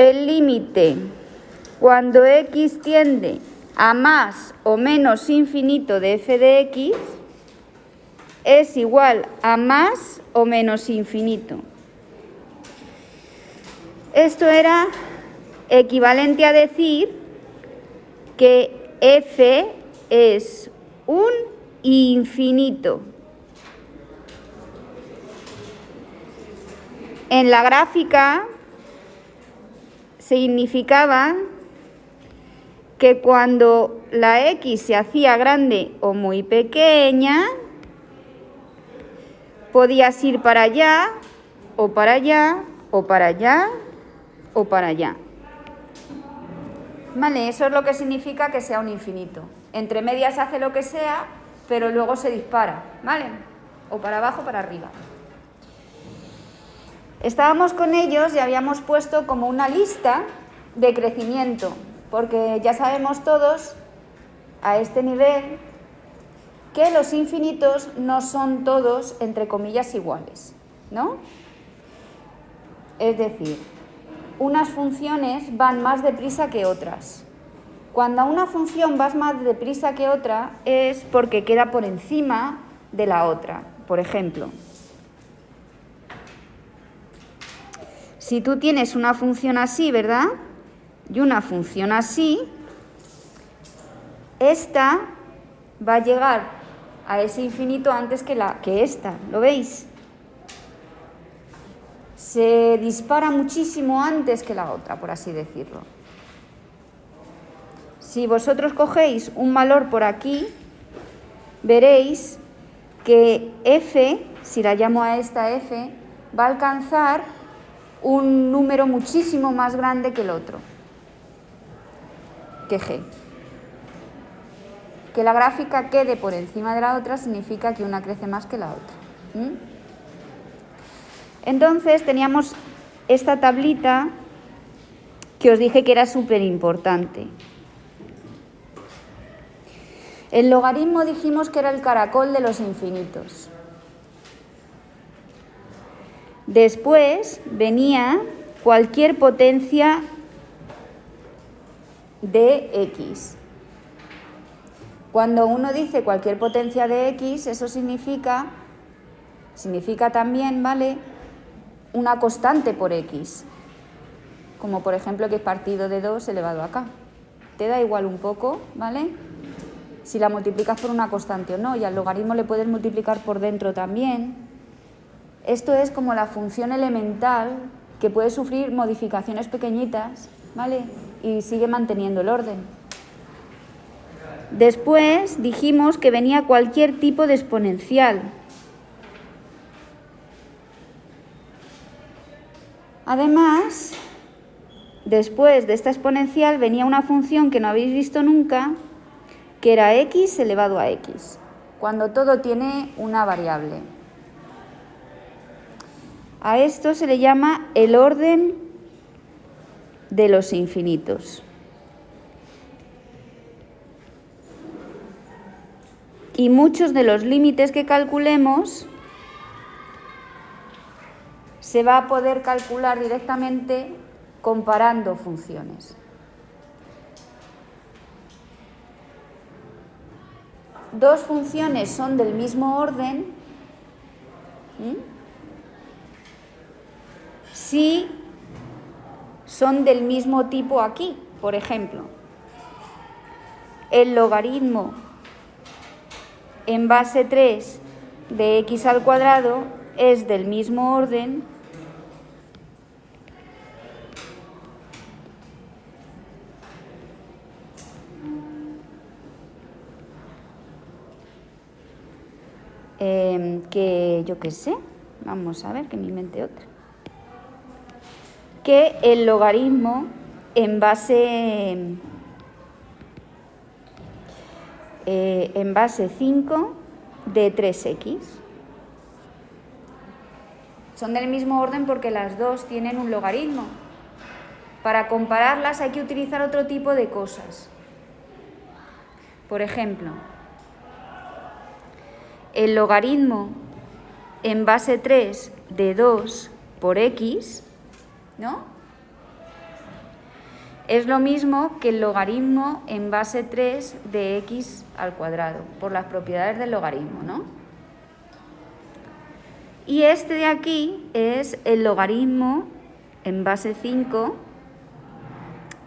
el límite cuando x tiende a más o menos infinito de f de x es igual a más o menos infinito. Esto era equivalente a decir que f es un infinito. En la gráfica significaba que cuando la x se hacía grande o muy pequeña, podías ir para allá, o para allá, o para allá, o para allá. Vale, eso es lo que significa que sea un infinito. Entre medias hace lo que sea, pero luego se dispara, ¿vale? O para abajo o para arriba. Estábamos con ellos y habíamos puesto como una lista de crecimiento, porque ya sabemos todos, a este nivel, que los infinitos no son todos, entre comillas, iguales, ¿no? Es decir, unas funciones van más deprisa que otras. Cuando una función va más deprisa que otra es porque queda por encima de la otra. Por ejemplo, si tú tienes una función así, ¿verdad? Y una función así, esta va a llegar a ese infinito antes que esta, ¿lo veis? Se dispara muchísimo antes que la otra, por así decirlo. Si vosotros cogéis un valor por aquí, veréis que f, si la llamo a esta f, va a alcanzar un número muchísimo más grande que el otro, que g. Que la gráfica quede por encima de la otra significa que una crece más que la otra. Entonces teníamos esta tablita que os dije que era súper importante. El logaritmo dijimos que era el caracol de los infinitos. Después venía cualquier potencia de x. Cuando uno dice cualquier potencia de x, eso significa también, ¿vale?, una constante por x. Como por ejemplo que es partido de 2 elevado a k. Te da igual un poco, ¿vale?, si la multiplicas por una constante o no, y al logaritmo le puedes multiplicar por dentro también. Esto es como la función elemental que puede sufrir modificaciones pequeñitas, ¿vale?, y sigue manteniendo el orden. Después dijimos que venía cualquier tipo de exponencial. Además, después de esta exponencial venía una función que no habéis visto nunca, que era x elevado a x, cuando todo tiene una variable. A esto se le llama el orden de los infinitos. Y muchos de los límites que calculemos se va a poder calcular directamente comparando funciones. Dos funciones son del mismo orden si son del mismo tipo aquí. Por ejemplo, el logaritmo en base 3 de x al cuadrado es del mismo orden que, yo qué sé, vamos a ver, que me invente otra, que el logaritmo en base 5 de 3x. Son del mismo orden porque las dos tienen un logaritmo. Para compararlas hay que utilizar otro tipo de cosas. Por ejemplo, el logaritmo en base 3 de 2 por x, ¿no?, es lo mismo que el logaritmo en base 3 de x al cuadrado, por las propiedades del logaritmo, ¿no? Y este de aquí es el logaritmo en base 5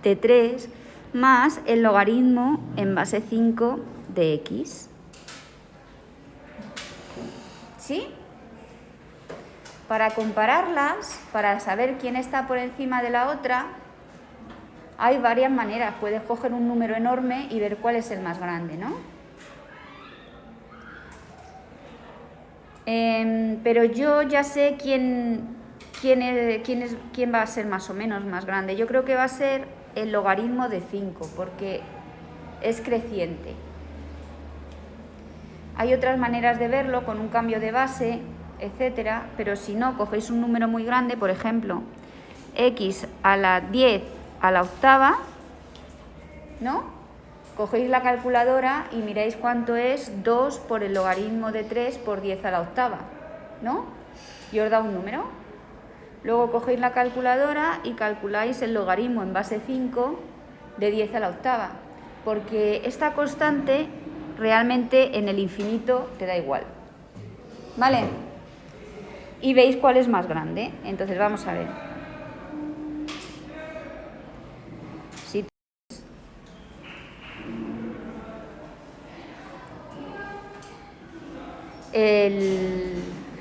de 3 más el logaritmo en base 5 de x. ¿Sí? Para compararlas, para saber quién está por encima de la otra, hay varias maneras. Puedes coger un número enorme y ver cuál es el más grande, ¿no? Pero yo ya sé quién va a ser más o menos más grande. Yo creo que va a ser el logaritmo de 5, porque es creciente. Hay otras maneras de verlo con un cambio de base, etcétera, pero si no, cogéis un número muy grande, por ejemplo, x a la 10 a la octava, ¿no? Cogéis la calculadora y miráis cuánto es 2 por el logaritmo de 3 por 10 a la octava, ¿no? Y os da un número. Luego cogéis la calculadora y calculáis el logaritmo en base 5 de 10 a la octava, porque esta constante realmente en el infinito te da igual, ¿vale? Y veis cuál es más grande. Entonces vamos a ver. Si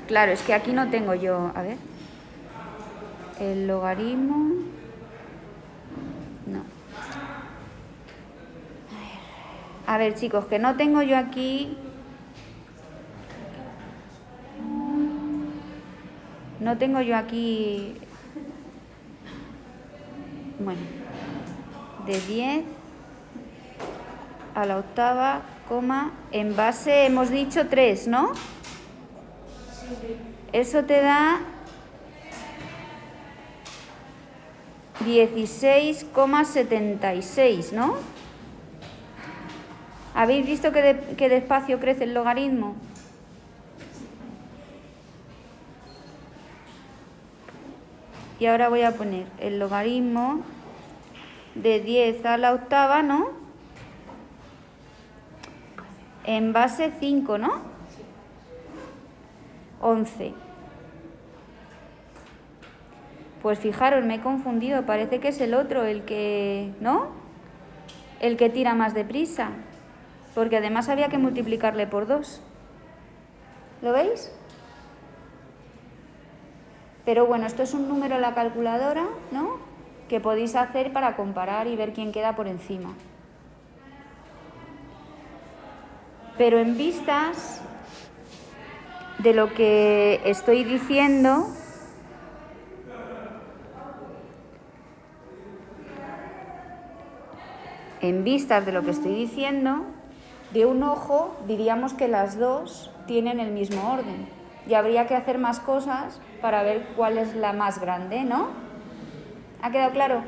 claro, es que aquí no tengo yo, a ver, el logaritmo, no. A ver, chicos, que no tengo yo aquí, bueno, de 10 a la octava, coma, en base hemos dicho 3, ¿no? Eso te da 16,76, ¿no? ¿Habéis visto que despacio crece el logaritmo? Y ahora voy a poner el logaritmo de 10 a la octava, ¿no? En base 5, ¿no? 11. Pues fijaros, me he confundido, parece que es el otro el que, ¿no? El que tira más deprisa, porque además había que multiplicarle por 2. ¿Lo veis? Pero bueno, esto es un número en la calculadora, ¿no? Que podéis hacer para comparar y ver quién queda por encima. Pero en vistas de lo que estoy diciendo, de un ojo diríamos que las dos tienen el mismo orden. Y habría que hacer más cosas para ver cuál es la más grande, ¿no? ¿Ha quedado claro?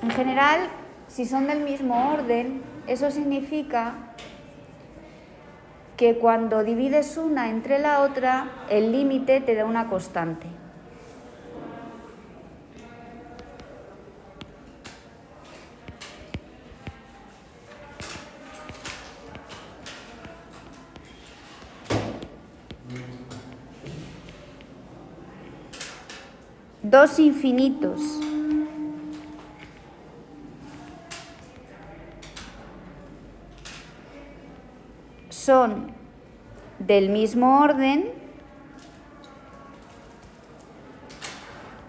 En general, si son del mismo orden, eso significa que cuando divides una entre la otra, el límite te da una constante. Dos infinitos son del mismo orden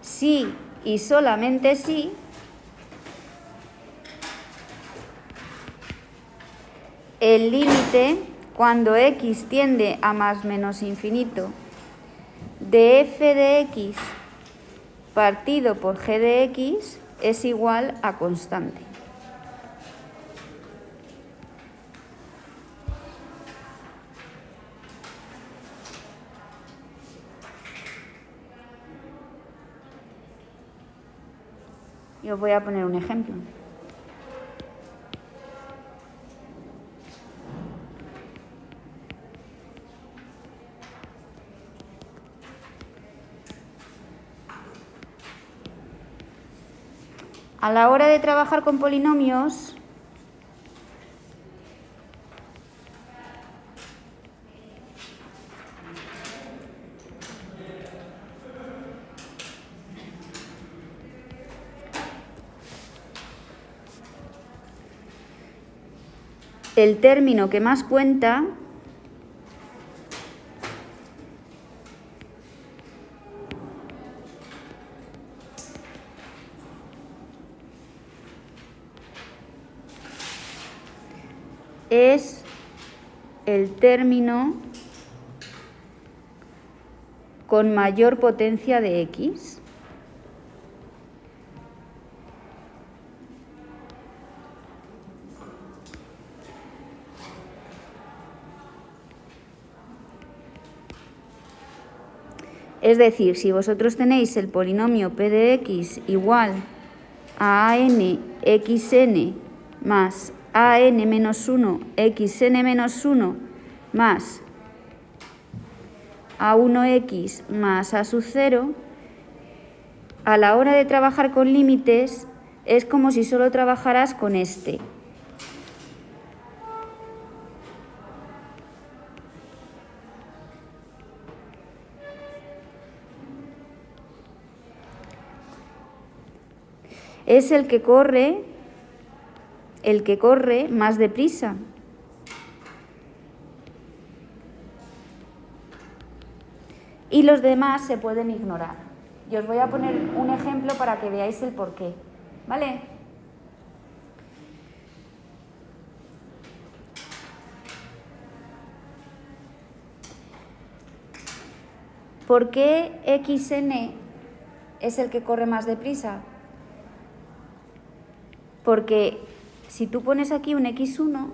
si y solamente si el límite, cuando x tiende a más menos infinito, de f de x partido por g de x es igual a constante. Y os voy a poner un ejemplo. A la hora de trabajar con polinomios, el término que más cuenta es el término con mayor potencia de x. Es decir, si vosotros tenéis el polinomio p de x igual a an xn más an menos 1 xn menos 1 más a1x más a sub 0, a la hora de trabajar con límites es como si solo trabajaras con este. Es el que corre más deprisa. Y los demás se pueden ignorar. Y os voy a poner un ejemplo para que veáis el porqué, ¿vale? ¿Por qué xn es el que corre más deprisa? Porque si tú pones aquí un x1,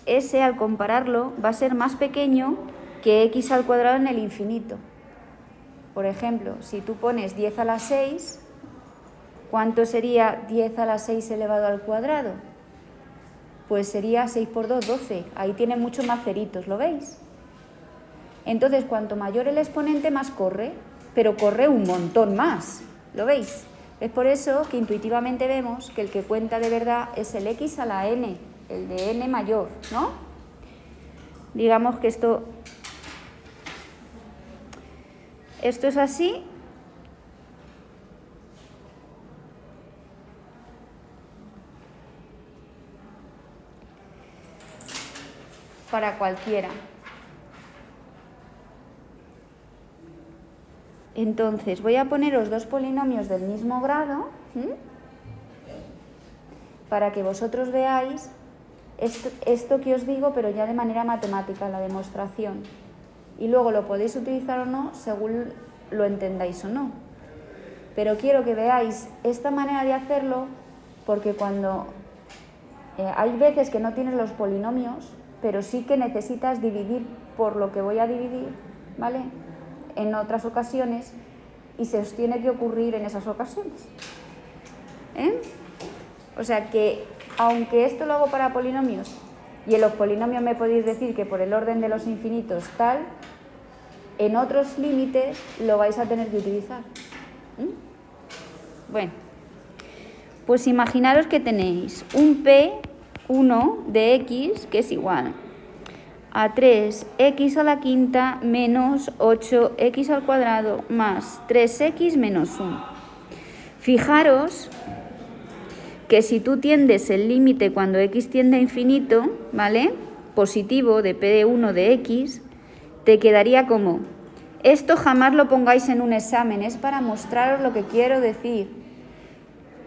ese al compararlo va a ser más pequeño que x al cuadrado en el infinito. Por ejemplo, si tú pones 10 a la 6, ¿cuánto sería 10 a la 6 elevado al cuadrado? Pues sería 6 por 2, 12. Ahí tiene muchos más ceritos, ¿lo veis? Entonces, cuanto mayor el exponente, más corre, pero corre un montón más, ¿lo veis? Es por eso que intuitivamente vemos que el que cuenta de verdad es el x a la n, el de n mayor, ¿no? Digamos que esto es así. Para cualquiera. Entonces, voy a poneros dos polinomios del mismo grado, para que vosotros veáis esto que os digo, pero ya de manera matemática, la demostración. Y luego lo podéis utilizar o no, según lo entendáis o no. Pero quiero que veáis esta manera de hacerlo, porque cuando hay veces que no tienes los polinomios, pero sí que necesitas dividir por lo que voy a dividir, ¿vale?, en otras ocasiones, y se os tiene que ocurrir en esas ocasiones. O sea que, aunque esto lo hago para polinomios, y en los polinomios me podéis decir que por el orden de los infinitos tal, en otros límites lo vais a tener que utilizar. Bueno, pues imaginaros que tenéis un P1 de x que es igual a 3x a la quinta menos 8x al cuadrado más 3x menos 1. Fijaros que si tú tiendes el límite cuando x tiende a infinito, ¿vale?, positivo de p de 1 de x, te quedaría como, esto jamás lo pongáis en un examen, es para mostraros lo que quiero decir.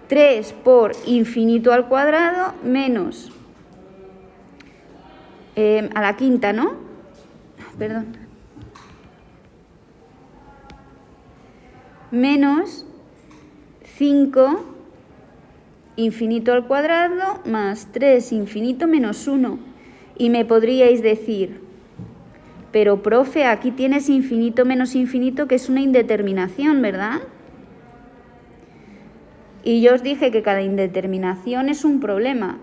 3 por infinito al cuadrado menos a la quinta, ¿no? Perdón. Menos 5 infinito al cuadrado más 3 infinito menos 1. Y me podríais decir, pero profe, aquí tienes infinito menos infinito, que es una indeterminación, ¿verdad? Y yo os dije que cada indeterminación es un problema,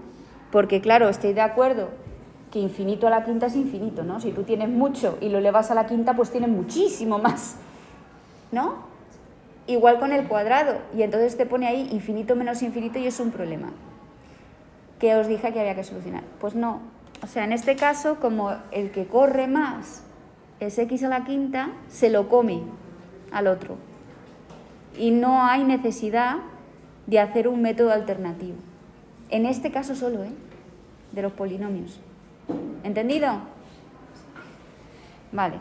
porque claro, estoy de acuerdo que infinito a la quinta es infinito, ¿no? Si tú tienes mucho y lo elevas a la quinta, pues tienes muchísimo más, ¿no? igual con el cuadrado, y entonces te pone ahí infinito menos infinito y es un problema que os dije que había que solucionar. Pues no, o sea, en este caso, como el que corre más es x a la quinta, se lo come al otro y no hay necesidad de hacer un método alternativo. En este caso solo, de los polinomios. ¿Entendido? Vale.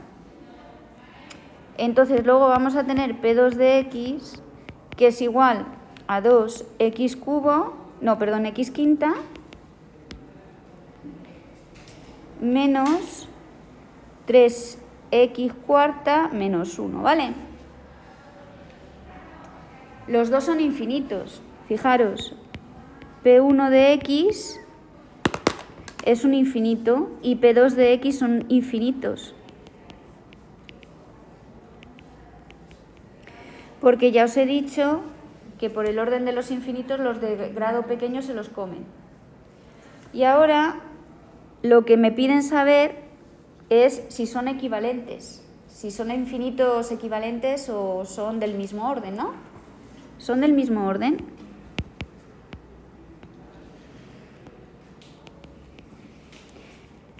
Entonces luego vamos a tener P2 de x, que es igual a 2x cubo, no, perdón, x quinta, menos 3x cuarta menos 1, ¿vale? Los dos son infinitos. Fijaros, P1 de x es un infinito y P2 de x son infinitos. Porque ya os he dicho que por el orden de los infinitos los de grado pequeño se los comen. Y ahora lo que me piden saber es si son equivalentes, si son infinitos equivalentes o son del mismo orden, ¿no? ¿Son del mismo orden?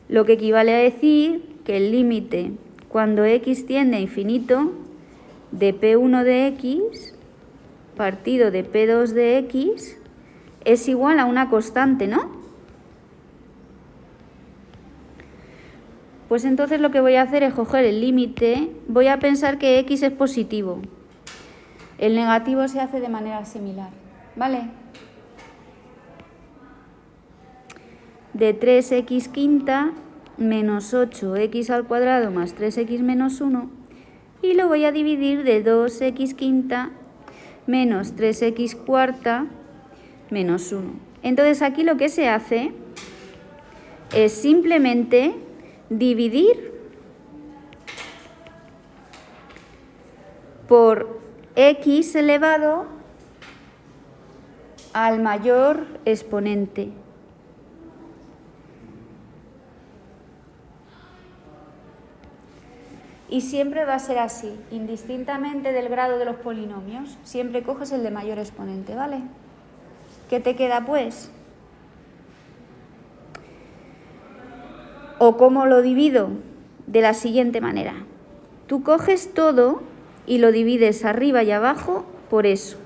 Lo que equivale a decir que el límite cuando x tiende a infinito de P1 de x partido de P2 de x es igual a una constante, ¿no? Pues entonces lo que voy a hacer es coger el límite, voy a pensar que x es positivo. El negativo se hace de manera similar, ¿vale? De 3x quinta menos 8x al cuadrado más 3x menos 1 y lo voy a dividir de 2x quinta menos 3x cuarta menos 1. Entonces aquí lo que se hace es simplemente dividir por x elevado al mayor exponente. Y siempre va a ser así, indistintamente del grado de los polinomios, siempre coges el de mayor exponente, ¿vale? ¿Qué te queda, pues? ¿O cómo lo divido? De la siguiente manera. Tú coges todo y lo divides arriba y abajo por eso.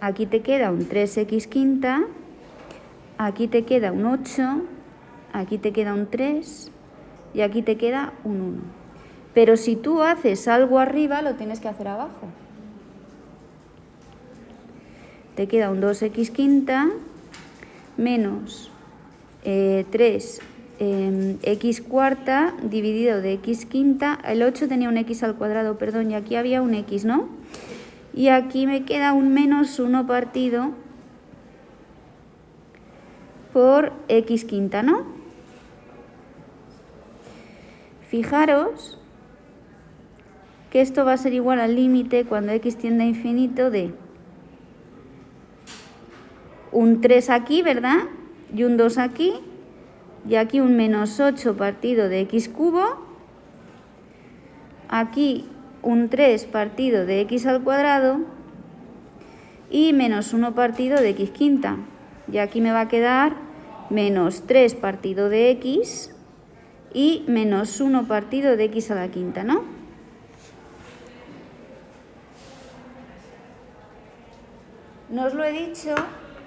Aquí te queda un 3x quinta, aquí te queda un 8, aquí te queda un 3 y aquí te queda un 1. Pero si tú haces algo arriba, lo tienes que hacer abajo. Te queda un 2x quinta menos 3 x cuarta dividido de x quinta. El 8 tenía un x al cuadrado, perdón, y aquí había un x, ¿no? Y aquí me queda un menos 1 partido por x quinta, ¿no? Fijaros que esto va a ser igual al límite cuando x tiende a infinito de un 3 aquí, ¿verdad? Y un 2 aquí. Y aquí un menos 8 partido de x cubo. Aquí un 3 partido de x al cuadrado y menos 1 partido de x quinta. Y aquí me va a quedar menos 3 partido de x y menos 1 partido de x a la quinta, ¿no? No os lo he dicho,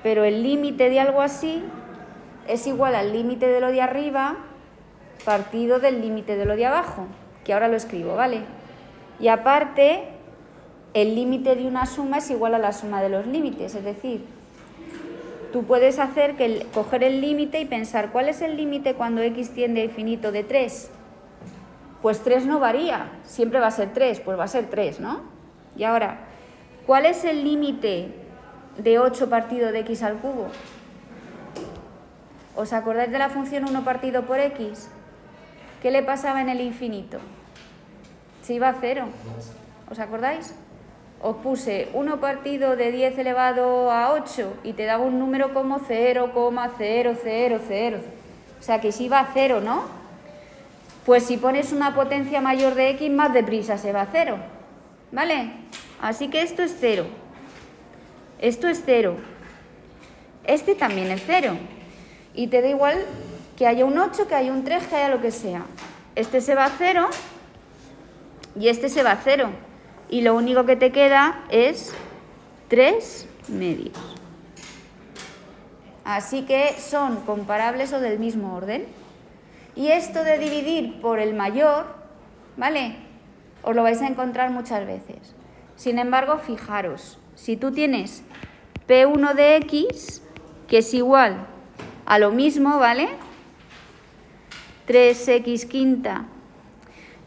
pero el límite de algo así es igual al límite de lo de arriba partido del límite de lo de abajo, que ahora lo escribo, ¿vale? Y aparte, el límite de una suma es igual a la suma de los límites, es decir, tú puedes hacer coger el límite y pensar, ¿cuál es el límite cuando x tiende a infinito de 3? Pues 3 no varía, siempre va a ser 3, pues va a ser 3, ¿no? Y ahora, ¿cuál es el límite de 8 partido de x al cubo? ¿Os acordáis de la función 1 partido por x? ¿Qué le pasaba en el infinito? Se iba a 0. ¿Os acordáis? os puse 1 partido de 10 elevado a 8 y te daba un número como 0,000. O sea que si va a 0, ¿no? Pues si pones una potencia mayor de x, más deprisa se va a 0. ¿Vale? Así que esto es 0. Esto es 0. Este también es 0. Y te da igual que haya un 8, que haya un 3, que haya lo que sea. Este se va a 0 y este se va a 0. Y lo único que te queda es 3 medios. Así que son comparables o del mismo orden. Y esto de dividir por el mayor, ¿vale? Os lo vais a encontrar muchas veces. Sin embargo, fijaros, si tú tienes P1 de X, que es igual a lo mismo, ¿vale? 3x quinta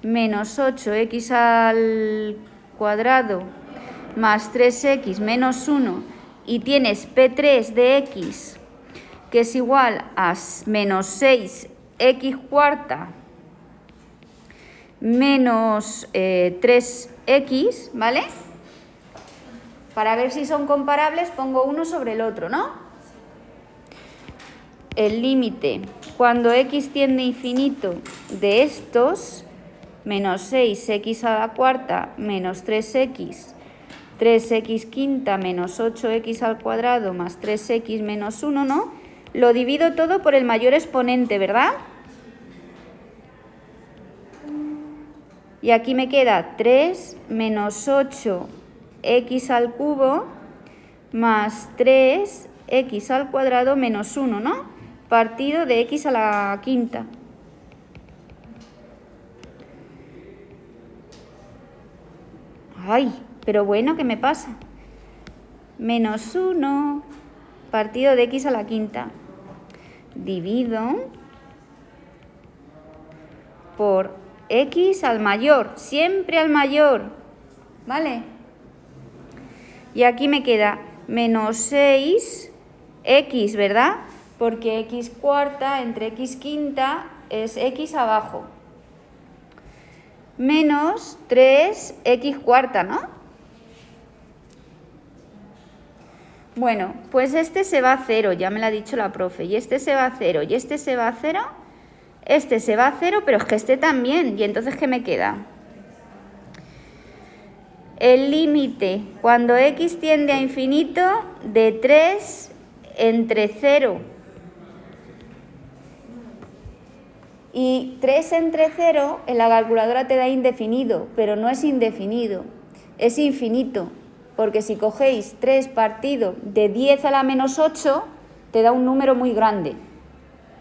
menos 8x al cuadrado más 3x menos 1 y tienes P3 de X, que es igual a menos 6x cuarta menos 3x, ¿vale? Para ver si son comparables pongo uno sobre el otro, ¿no? El límite cuando x tiende a infinito de estos, menos 6x a la cuarta menos 3x, 3x quinta menos 8x al cuadrado más 3x menos 1, ¿no? Lo divido todo por el mayor exponente, ¿verdad? Y aquí me queda 3 menos 8x al cubo más 3x al cuadrado menos 1, ¿no? Partido de x a la quinta. Ay, pero bueno, ¿qué me pasa? Menos 1 partido de x a la quinta. Divido por x al mayor, siempre al mayor, ¿vale? Y aquí me queda menos 6x, ¿verdad? Porque x cuarta entre x quinta es x abajo. Menos 3x cuarta, ¿no? Bueno, pues este se va a 0, ya me lo ha dicho la profe. Y este se va a 0, y este se va a 0. Este se va a 0, pero es que este también. ¿Y entonces qué me queda? El límite cuando x tiende a infinito de 3 entre 0. Y 3 entre 0 en la calculadora te da indefinido, pero no es indefinido, es infinito. Porque si cogéis 3 partido de 10 a la menos 8, te da un número muy grande.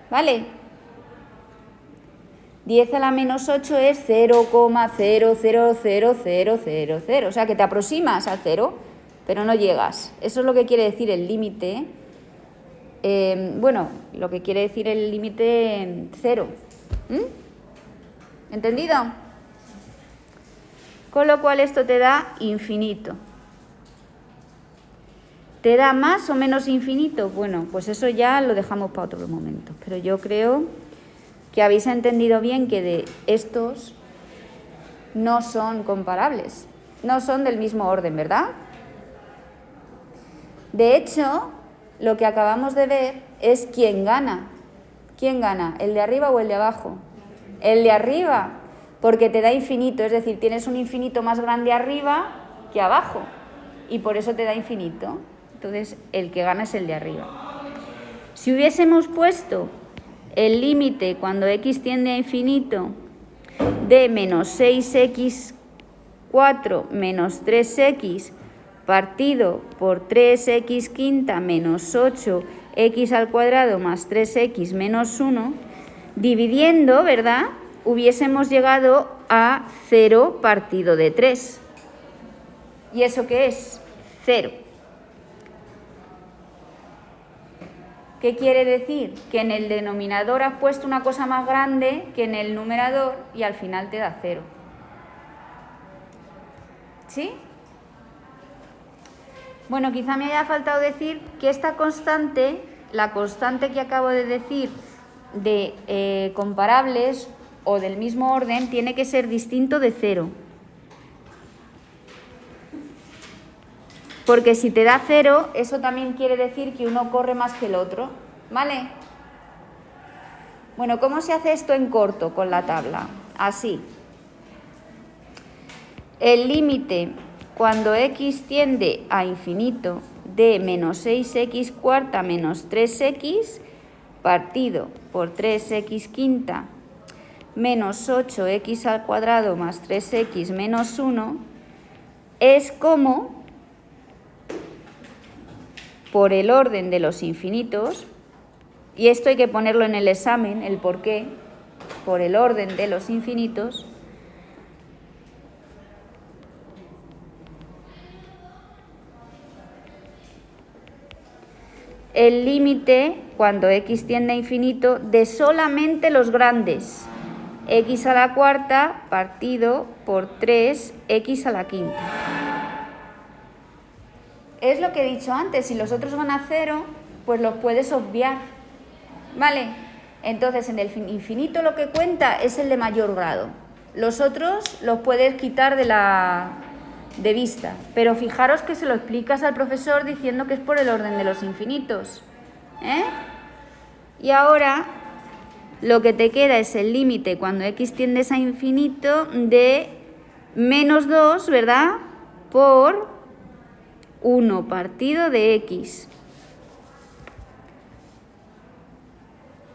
¿Vale? 10 a la menos 8 es 0,000000. O sea que te aproximas al 0, pero no llegas. Eso es lo que quiere decir el límite. Bueno, lo que quiere decir el límite 0. ¿Entendido? Con lo cual esto te da infinito. ¿Te da más o menos infinito? Bueno, pues eso ya lo dejamos para otro momento. Pero yo creo que habéis entendido bien que de estos no son comparables. No son del mismo orden, ¿verdad? De hecho, lo que acabamos de ver es quién gana. ¿Quién gana? ¿El de arriba o el de abajo? El de arriba, porque te da infinito, es decir, tienes un infinito más grande arriba que abajo y por eso te da infinito. Entonces, el que gana es el de arriba. Si hubiésemos puesto el límite cuando x tiende a infinito de menos 6x4 menos 3x partido por 3x quinta menos 8x al cuadrado más 3x menos 1, dividiendo, ¿verdad? Hubiésemos llegado a 0 partido de 3. ¿Y eso qué es? 0. ¿Qué quiere decir? Que en el denominador has puesto una cosa más grande que en el numerador y al final te da 0. ¿Sí? Bueno, quizá me haya faltado decir que esta constante, la constante que acabo de decir de comparables o del mismo orden, tiene que ser distinto de 0. Porque si te da 0, eso también quiere decir que uno corre más que el otro, ¿vale? Bueno, ¿cómo se hace esto en corto con la tabla? Así. El límite cuando x tiende a infinito de menos 6x cuarta menos 3x partido por 3x quinta menos 8x al cuadrado más 3x menos 1 es como, por el orden de los infinitos, y esto hay que ponerlo en el examen, el por qué, por el orden de los infinitos, el límite cuando x tiende a infinito de solamente los grandes, x a la cuarta partido por 3x a la quinta. Es lo que he dicho antes, si los otros van a 0, pues los puedes obviar, ¿vale? Entonces en el infinito lo que cuenta es el de mayor grado. Los otros los puedes quitar de vista, pero fijaros que se lo explicas al profesor diciendo que es por el orden de los infinitos, ¿eh? Y ahora lo que te queda es el límite cuando x tiende a infinito de menos 2, ¿verdad? Por 1 partido de x,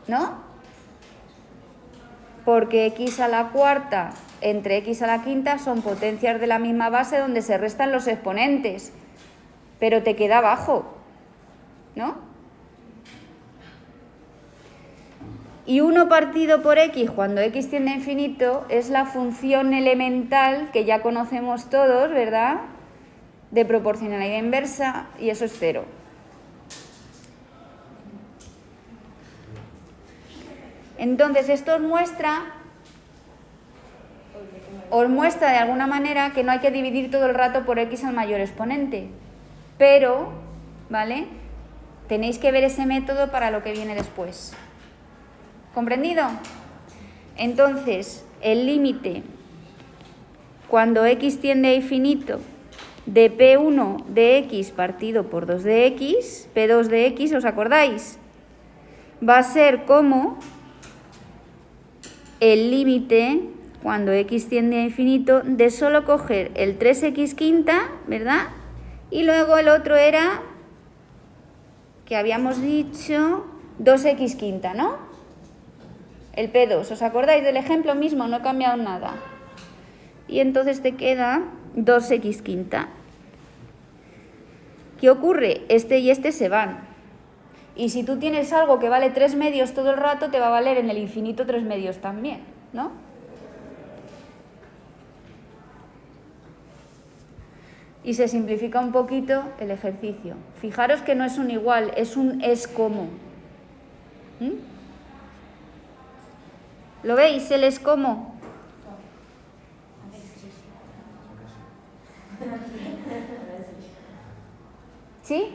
¿no? Porque x a la cuarta entre x a la quinta son potencias de la misma base donde se restan los exponentes, pero te queda abajo, ¿no? Y 1 partido por x cuando x tiende a infinito es la función elemental que ya conocemos todos, ¿verdad?, de proporcionalidad inversa, y eso es 0. Entonces esto os muestra de alguna manera que no hay que dividir todo el rato por x al mayor exponente, pero, ¿vale?, tenéis que ver ese método para lo que viene después. ¿Comprendido? Entonces, el límite cuando x tiende a infinito de P1 de x partido por 2 de x, P2 de x, ¿os acordáis? Va a ser como el límite cuando x tiende a infinito de solo coger el 3x quinta, ¿verdad? Y luego el otro era, que habíamos dicho, 2x quinta, ¿no? El P2, ¿os acordáis del ejemplo mismo? No he cambiado nada. Y entonces te queda 2x quinta. ¿Qué ocurre? Este y este se van. Y si tú tienes algo que vale 3 medios todo el rato, te va a valer en el infinito 3 medios también, ¿no? Y se simplifica un poquito el ejercicio. Fijaros que no es un igual, es un es como. ¿Lo veis? El es como. ¿Sí?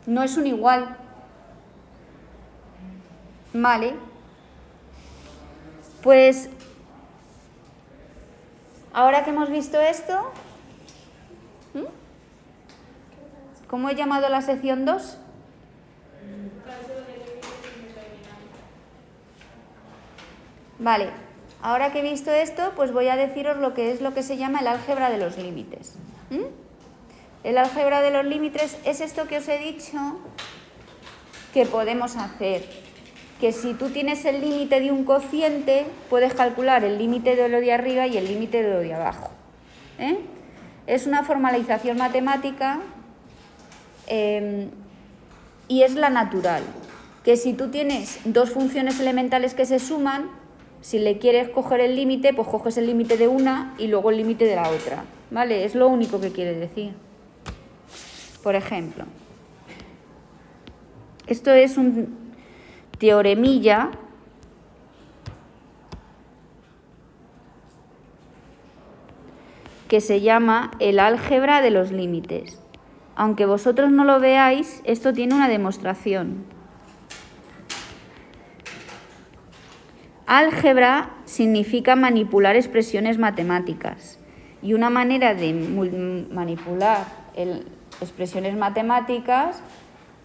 No es un igual. Vale. Pues, ahora que hemos visto esto, ¿cómo he llamado la sección 2? Vale. Ahora que he visto esto, pues voy a deciros lo que es lo que se llama el álgebra de los límites. El álgebra de los límites es esto que os he dicho que podemos hacer. Que si tú tienes el límite de un cociente, puedes calcular el límite de lo de arriba y el límite de lo de abajo. Es una formalización matemática y es la natural. Que si tú tienes dos funciones elementales que se suman, si le quieres coger el límite, pues coges el límite de una y luego el límite de la otra. ¿Vale? Es lo único que quiere decir. Por ejemplo, esto es un teoremilla que se llama el álgebra de los límites. Aunque vosotros no lo veáis, esto tiene una demostración. Álgebra significa manipular expresiones matemáticas Y una manera de manipular expresiones matemáticas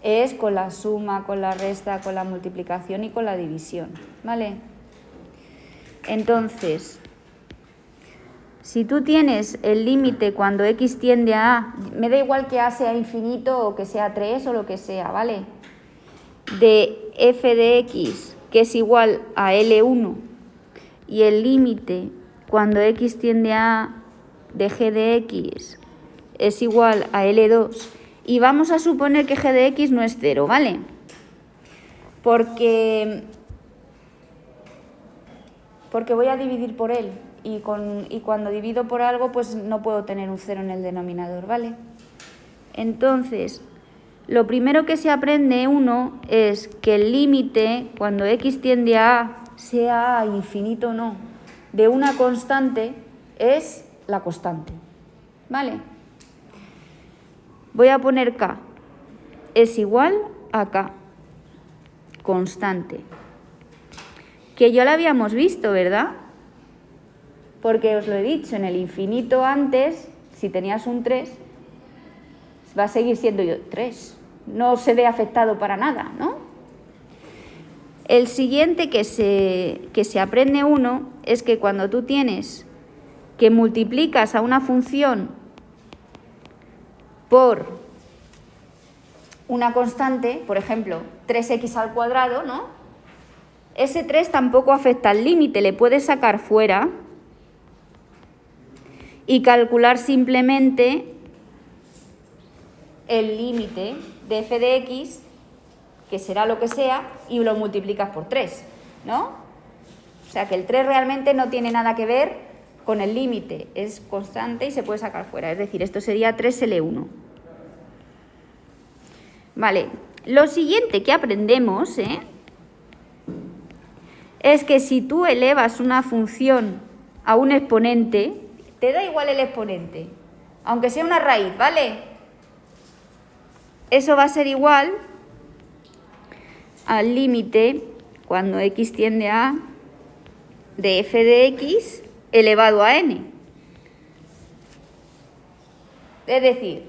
es con la suma, con la resta, con la multiplicación y con la división, ¿vale? Entonces, si tú tienes el límite cuando x tiende a A, me da igual que A sea infinito o que sea 3 o lo que sea, ¿vale? De f de x, que es igual a L1, y el límite cuando x tiende a A de g de x es igual a L2, y vamos a suponer que g de x no es 0, ¿vale? Porque voy a dividir por él, y cuando divido por algo, pues no puedo tener un 0 en el denominador, ¿vale? Entonces, lo primero que se aprende es que el límite, cuando x tiende a A, sea A infinito o no, de una constante, es la constante, ¿vale? Voy a poner k, es igual a k, constante, que ya lo habíamos visto, ¿verdad? Porque os lo he dicho, en el infinito antes, si tenías un 3, va a seguir siendo 3, no se ve afectado para nada, ¿no? El siguiente que se aprende es que cuando tú tienes que multiplicas a una función por una constante, por ejemplo, 3x al cuadrado, ¿no? Ese 3 tampoco afecta al límite, le puedes sacar fuera y calcular simplemente el límite de f de x, que será lo que sea, y lo multiplicas por 3, ¿no? O sea que el 3 realmente no tiene nada que ver con el límite, es constante y se puede sacar fuera, es decir, esto sería 3L1. Vale, lo siguiente que aprendemos es que si tú elevas una función a un exponente, te da igual el exponente, aunque sea una raíz, ¿vale? Eso va a ser igual al límite cuando x tiende a A de f de x elevado a n. Es decir,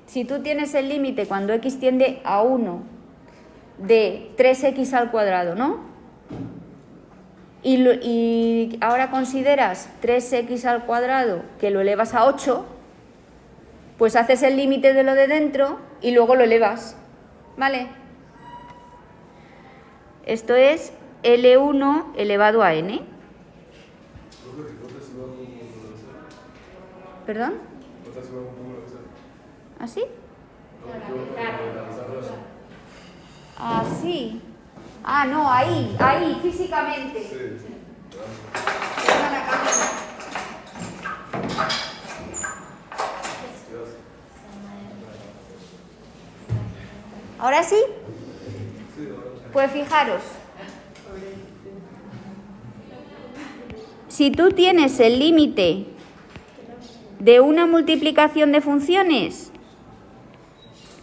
si tú tienes el límite cuando x tiende a 1 de 3x al cuadrado, ¿no? Y ahora consideras 3x al cuadrado que lo elevas a 8, pues haces el límite de lo de dentro y luego lo elevas, ¿vale? Esto es L1 elevado a n. ¿Perdón? ¿Así? Así. Ah, no, ahí, físicamente. Sí. ¿Ahora sí? Pues fijaros. Si tú tienes el límite de una multiplicación de funciones,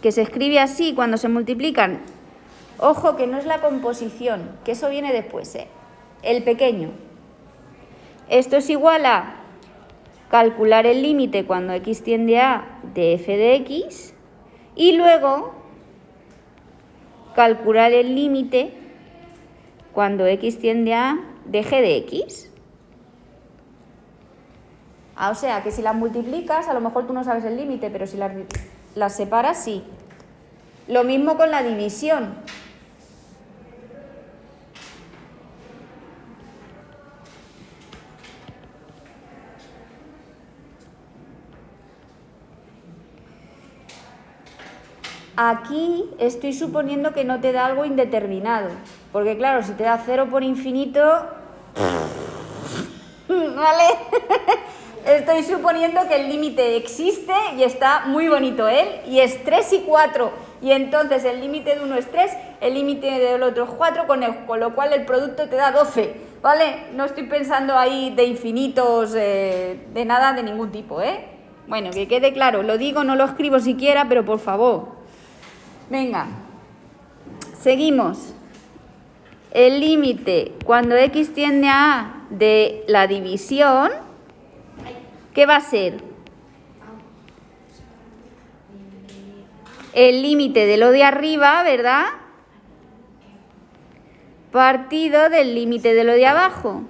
que se escribe así cuando se multiplican, ojo que no es la composición, que eso viene después, el pequeño. Esto es igual a calcular el límite cuando x tiende a de f de x y luego calcular el límite cuando x tiende a de g de x. O sea, que si las multiplicas, a lo mejor tú no sabes el límite, pero si las separas, sí. Lo mismo con la división. Aquí estoy suponiendo que no te da algo indeterminado, porque claro, si te da 0 por infinito, ¿vale? Estoy suponiendo que el límite existe y está muy bonito él, y es 3 y 4, y entonces el límite de uno es 3, el límite del otro es 4, con lo cual el producto te da 12, ¿vale? No estoy pensando ahí de infinitos, de nada, de ningún tipo, ¿eh? Bueno, que quede claro, lo digo, no lo escribo siquiera, pero por favor. Venga, seguimos. El límite cuando x tiende a A de la división ¿Qué va a ser? El límite de lo de arriba, ¿verdad? Partido del límite de lo de abajo.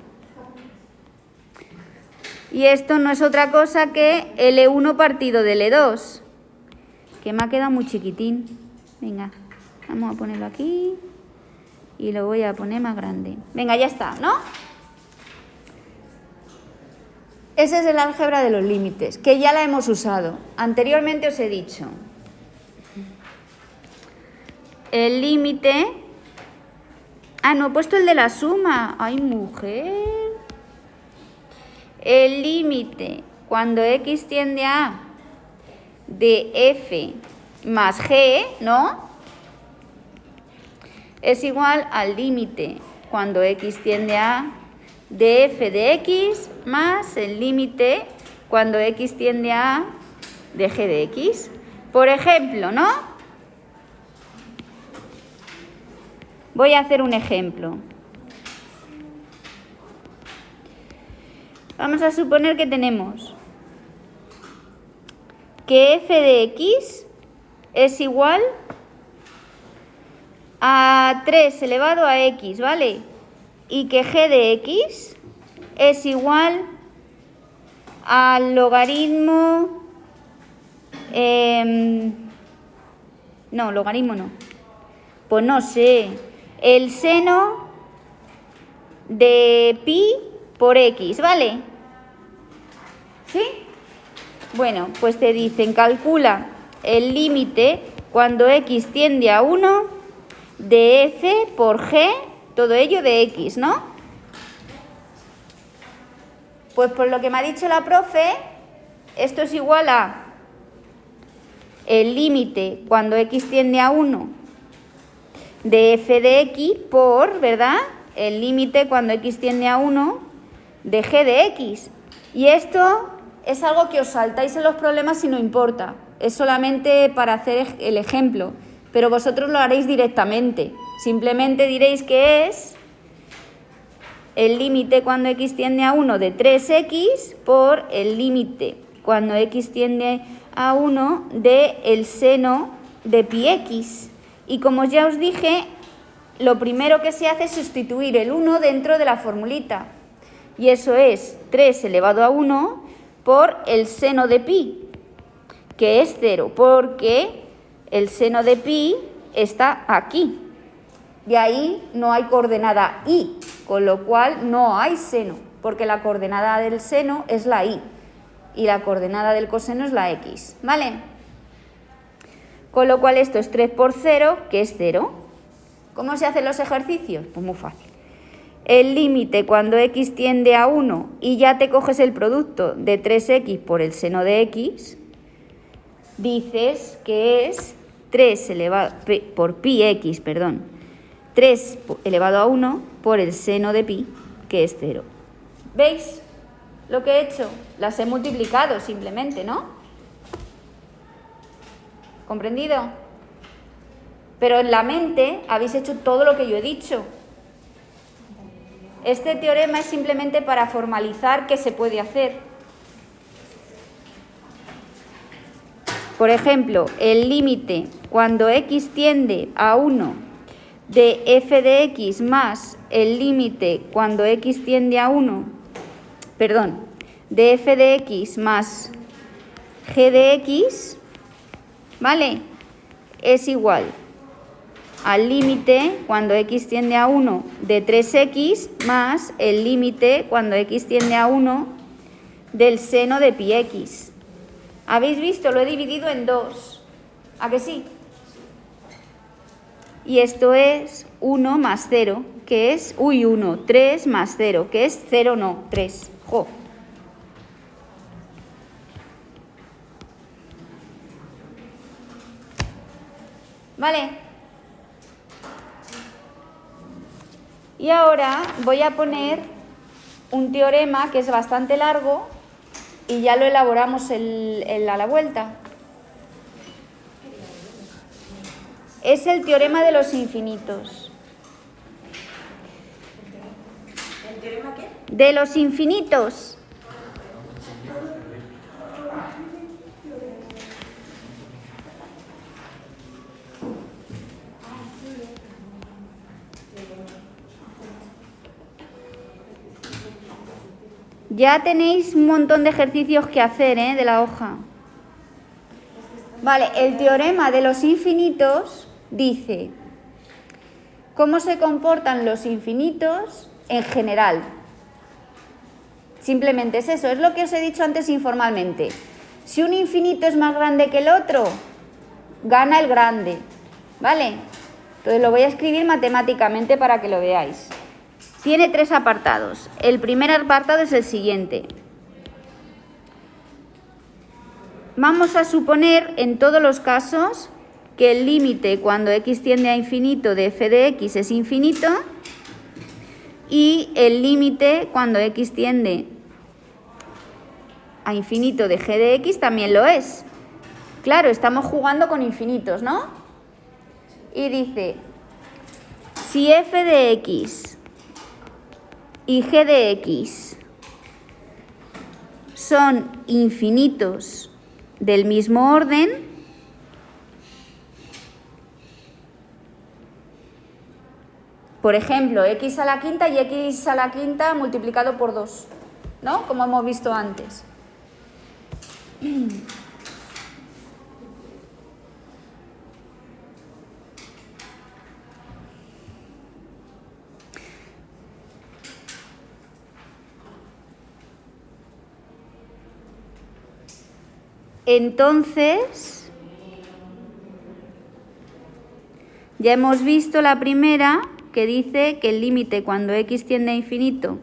Y esto no es otra cosa que L1 partido de L2. Que me ha quedado muy chiquitín. Venga, vamos a ponerlo aquí. Y lo voy a poner más grande. Venga, ya está, ¿no? Ese es el álgebra de los límites, que ya la hemos usado. Anteriormente os he dicho. El límite... Ah, no he puesto el de la suma. ¡Ay, mujer! El límite cuando x tiende a de f más g, ¿no? Es igual al límite cuando x tiende a de f de x más el límite cuando x tiende a de g de x. Por ejemplo, ¿no? Voy a hacer un ejemplo. Vamos a suponer que tenemos que f de x es igual a 3 elevado a x, ¿vale? Y que g de x es igual al logaritmo... no, logaritmo no. Pues no sé. El seno de pi por x, ¿vale? ¿Sí? Bueno, pues te dicen, calcula el límite cuando x tiende a 1 de f por g, todo ello de x, ¿no? Pues por lo que me ha dicho la profe, esto es igual a el límite cuando x tiende a 1 de f de x por, ¿verdad? El límite cuando x tiende a 1 de g de x. Y esto es algo que os saltáis en los problemas y no importa. Es solamente para hacer el ejemplo. Pero vosotros lo haréis directamente. Simplemente diréis que es el límite cuando x tiende a 1 de 3x por el límite cuando x tiende a 1 de el seno de pi x. Y como ya os dije, lo primero que se hace es sustituir el 1 dentro de la formulita. Y eso es 3 elevado a 1 por el seno de pi, que es 0, porque el seno de pi está aquí. Y ahí no hay coordenada y, con lo cual no hay seno, porque la coordenada del seno es la y la coordenada del coseno es la x, ¿vale? Con lo cual esto es 3 por 0, que es 0. ¿Cómo se hacen los ejercicios? Pues muy fácil. El límite cuando x tiende a 1 y ya te coges el producto de 3x por el seno de x, dices que es 3 elevado por pi x, perdón, 3 elevado a 1 por el seno de pi, que es 0. ¿Veis lo que he hecho? Las he multiplicado simplemente, ¿no? ¿Comprendido? Pero en la mente habéis hecho todo lo que yo he dicho. Este teorema es simplemente para formalizar qué se puede hacer. Por ejemplo, el límite cuando x tiende a 1 de f de x más el límite cuando x tiende a 1, perdón, de f de x más g de x, ¿vale? Es igual al límite cuando x tiende a 1 de 3x más el límite cuando x tiende a 1 del seno de pi x. ¿Habéis visto? Lo he dividido en 2. ¿A que sí? Y esto es 1 más 0, que es, 1, 3 más 0, que es 0, no, 3. ¡Jo! ¿Vale? Y ahora voy a poner un teorema que es bastante largo y ya lo elaboramos a la vuelta. Es el teorema de los infinitos. ¿El teorema qué? De los infinitos. Ya tenéis un montón de ejercicios que hacer, de la hoja. Vale, el teorema de los infinitos dice cómo se comportan los infinitos en general. Simplemente es eso, es lo que os he dicho antes informalmente. Si un infinito es más grande que el otro, gana el grande, ¿vale? Entonces lo voy a escribir matemáticamente para que lo veáis. Tiene 3 apartados. El primer apartado es el siguiente. Vamos a suponer en todos los casos que el límite cuando x tiende a infinito de f de x es infinito y el límite cuando x tiende a infinito de g de x también lo es. Claro, estamos jugando con infinitos, ¿no? Y dice, si f de x y g de x son infinitos del mismo orden, por ejemplo, x a la quinta y x a la quinta multiplicado por 2, ¿no? Como hemos visto antes. Entonces, ya hemos visto la primera que dice que el límite cuando x tiende a infinito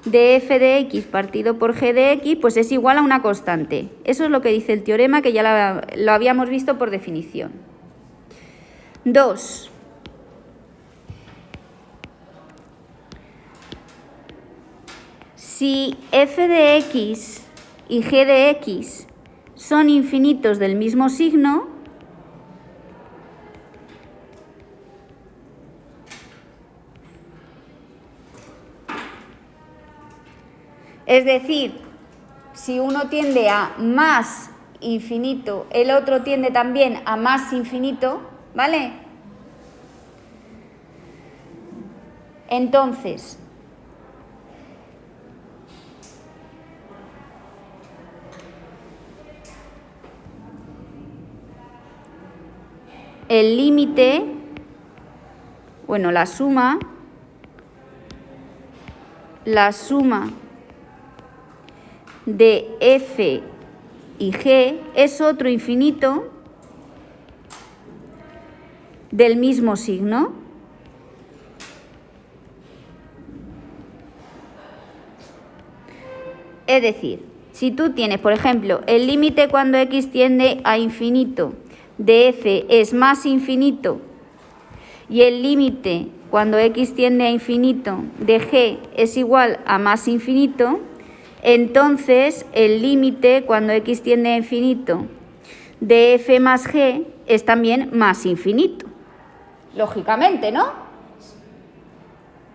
de f de x partido por g de x, pues es igual a una constante. Eso es lo que dice el teorema, que ya lo habíamos visto por definición. 2. Si f de x y g de x son infinitos del mismo signo, es decir, si uno tiende a más infinito, el otro tiende también a más infinito, ¿vale? Entonces, el límite, bueno, la suma de f y g es otro infinito del mismo signo. Es decir, si tú tienes, por ejemplo, el límite cuando x tiende a infinito de f es más infinito y el límite cuando x tiende a infinito de g es igual a más infinito, entonces el límite cuando x tiende a infinito de f más g es también más infinito. Lógicamente, ¿no?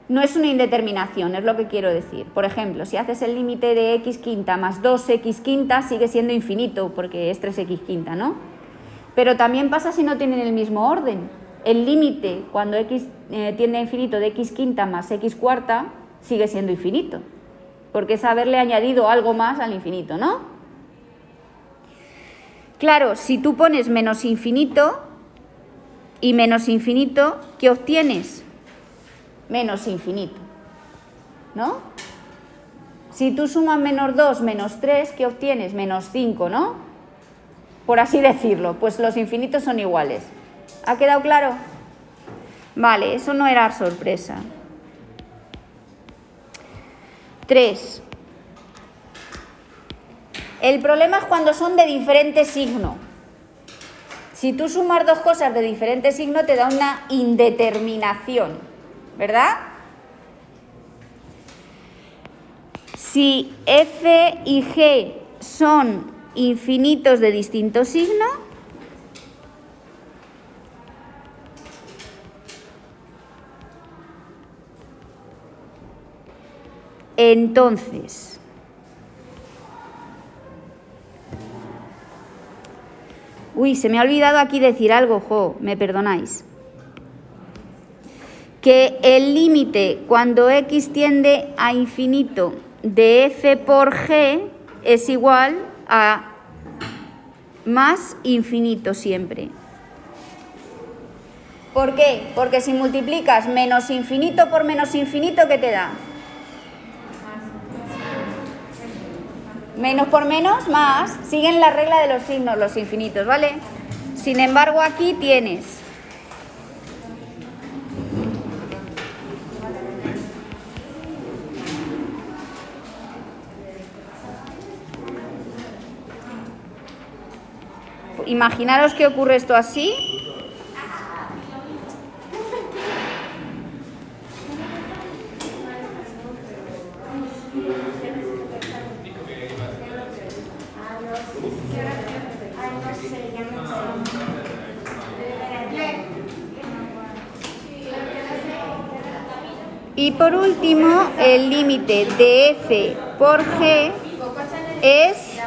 No es una indeterminación, es lo que quiero decir. Por ejemplo, si haces el límite de x quinta más 2x quinta, sigue siendo infinito porque es 3x quinta, ¿no? Pero también pasa si no tienen el mismo orden. El límite cuando x tiende a infinito de x quinta más x cuarta sigue siendo infinito, porque es haberle añadido algo más al infinito, ¿no? Claro, si tú pones menos infinito y menos infinito, ¿qué obtienes? Menos infinito, ¿no? Si tú sumas menos 2 menos 3, ¿qué obtienes? Menos 5, ¿no? Por así decirlo, pues los infinitos son iguales. ¿Ha quedado claro? Vale, eso no era sorpresa. 3. El problema es cuando son de diferente signo. Si tú sumas dos cosas de diferente signo te da una indeterminación, ¿verdad? Si f y g son infinitos de distinto signo, entonces se me ha olvidado aquí decir algo, me perdonáis. Que el límite cuando x tiende a infinito de f por g es igual a más infinito siempre. ¿Por qué? Porque si multiplicas menos infinito por menos infinito, ¿qué te da? Menos por menos, más. Siguen la regla de los signos, los infinitos, ¿vale? Sin embargo, aquí tienes imaginaros que ocurre esto así. Y por último, el límite de f por g es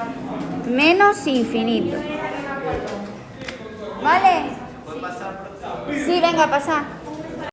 menos infinito. ¿Vale? Sí, venga, pasa.